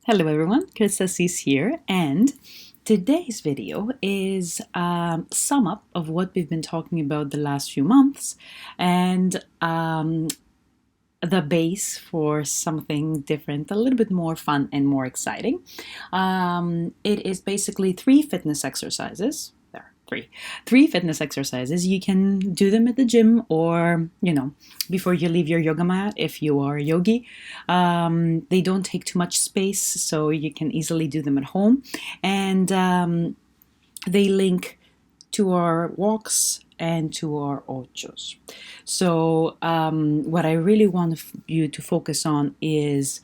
Hello everyone, Krista is here, and today's video is a sum up of what we've been talking about the last few months and the base for something different, a little bit more fun and more exciting. It is basically three fitness exercises. Three fitness exercises. You can do them at the gym or, before you leave your yoga mat if you are a yogi. They don't take too much space, so you can easily do them at home. And they link to our walks and to our ochos. So, what I really want you to focus on is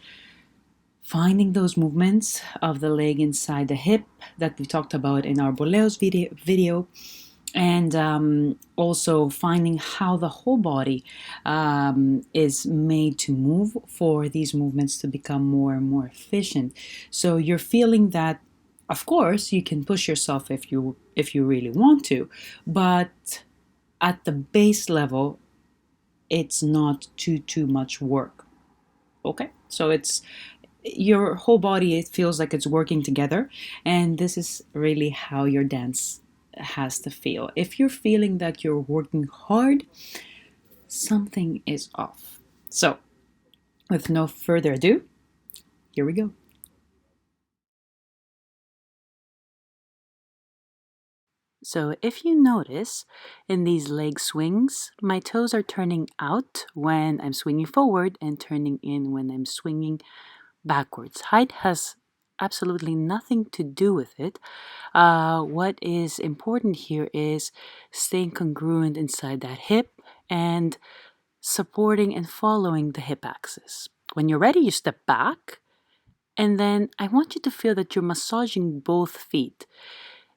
finding those movements of the leg inside the hip that we talked about in our boleos video, and also finding how the whole body is made to move for these movements to become more and more efficient. So you're feeling that, of course, you can push yourself if you really want to, but at the base level, it's not too much work. Okay, so it's your whole body, it feels like it's working together, and this is really how your dance has to feel. If you're feeling that you're working hard, something is off. So with no further ado, here we go. So if you notice in these leg swings, my toes are turning out when I'm swinging forward and turning in when I'm swinging backwards. Height has absolutely nothing to do with it. What is important here is staying congruent inside that hip and supporting and following the hip axis. When you're ready, you step back, and then I want you to feel that you're massaging both feet.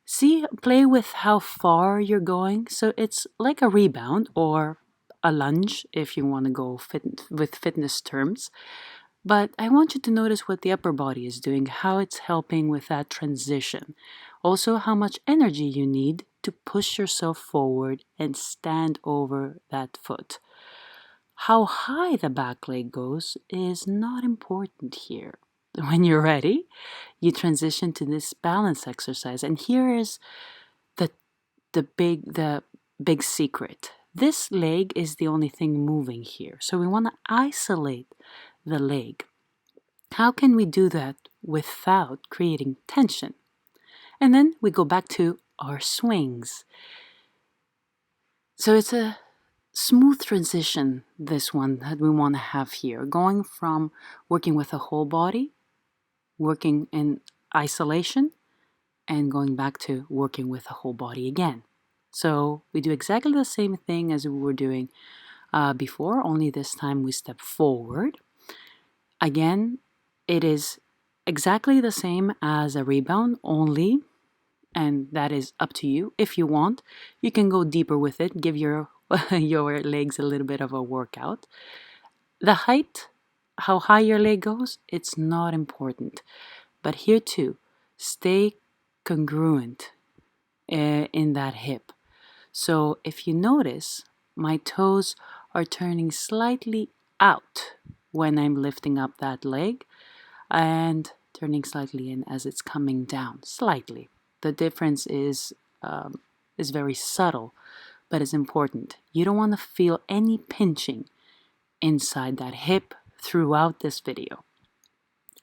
See, play with how far you're going. So it's like a rebound or a lunge if you want to go with fitness terms. But I want you to notice what the upper body is doing, how it's helping with that transition. Also, how much energy you need to push yourself forward and stand over that foot. How high the back leg goes is not important here. When you're ready, you transition to this balance exercise. And here is the big secret. This leg is the only thing moving here. So we want to isolate the leg. How can we do that without creating tension? And then we go back to our swings. So it's a smooth transition, this one that we want to have here, going from working with the whole body, working in isolation, and going back to working with the whole body again. So we do exactly the same thing as we were doing before, only this time we step forward. Again, it is exactly the same as a rebound, only, and that is up to you. If you want, you can go deeper with it, give your legs a little bit of a workout. The height, how high your leg goes, it's not important. But here too, stay congruent in that hip. So if you notice, my toes are turning slightly out when I'm lifting up that leg and turning slightly in as it's coming down, slightly. The difference is very subtle, but it's important. You don't want to feel any pinching inside that hip throughout this video.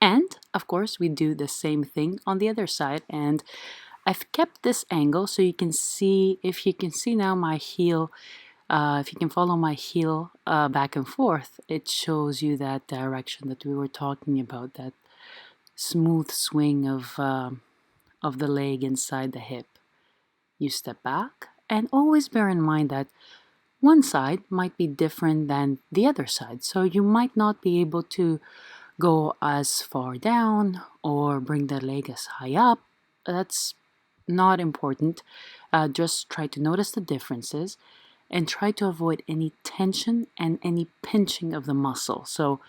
And of course, we do the same thing on the other side, and I've kept this angle so you can see, if you can see now my heel, if you can follow my heel back and forth, it shows you that direction that we were talking about, that smooth swing of the leg inside the hip. You step back, and always bear in mind that one side might be different than the other side. So you might not be able to go as far down or bring the leg as high up. That's not important. Just try to notice the differences and try to avoid any tension and any pinching of the muscle. So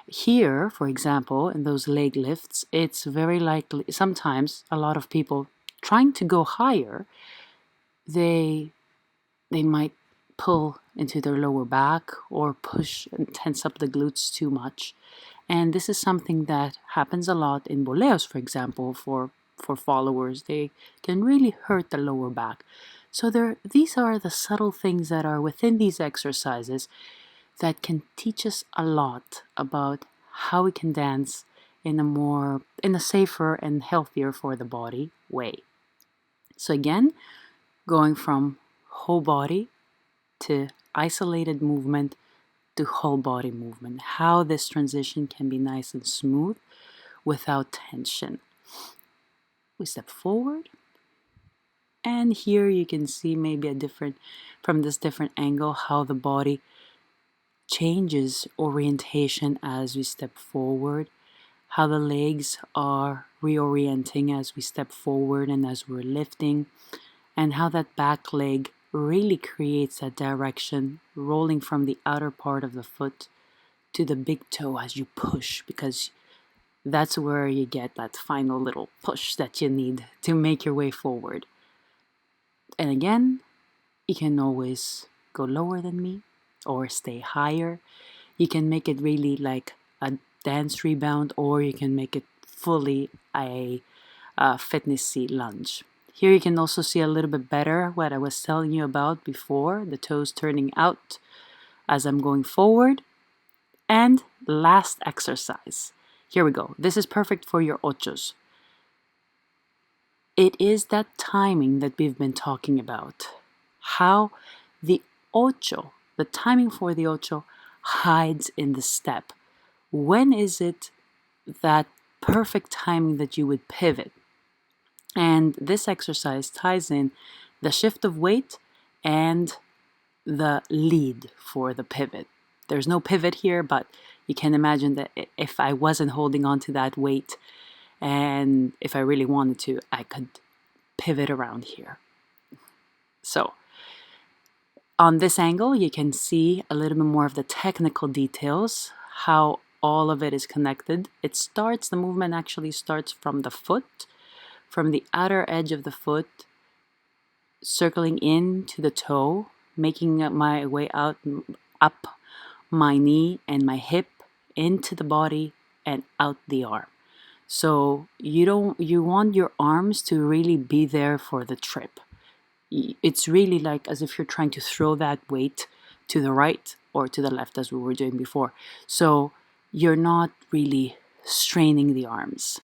here, for example, in those leg lifts, it's very likely, sometimes a lot of people trying to go higher, they might pull into their lower back or push and tense up the glutes too much. And this is something that happens a lot in boleos, for example, for followers. They can really hurt the lower back. So these are the subtle things that are within these exercises that can teach us a lot about how we can dance in a safer and healthier for the body way. So again, going from whole body to isolated movement to whole body movement, how this transition can be nice and smooth without tension. We step forward, and here you can see maybe from this different angle, how the body changes orientation as we step forward, how the legs are reorienting as we step forward and as we're lifting, and how that back leg really creates that direction, rolling from the outer part of the foot to the big toe as you push, because that's where you get that final little push that you need to make your way forward. And again, you can always go lower than me or stay higher. You can make it really like a dance rebound, or you can make it fully a fitness seat lunge. Here you can also see a little bit better what I was telling you about before, the toes turning out as I'm going forward. And last exercise. Here we go. This is perfect for your ochos. It is that timing that we've been talking about. How the ocho, the timing for the ocho, hides in the step. When is it that perfect timing that you would pivot? And this exercise ties in the shift of weight and the lead for the pivot. There's no pivot here, but you can imagine that if I wasn't holding on to that weight, and if I really wanted to, I could pivot around here. So on this angle, you can see a little bit more of the technical details, how all of it is connected. The movement actually starts from the foot, from the outer edge of the foot, circling into the toe, making my way out, up my knee and my hip, into the body and out the arm. So you want your arms to really be there for the trip. It's really like as if you're trying to throw that weight to the right or to the left, as we were doing before. So you're not really straining the arms.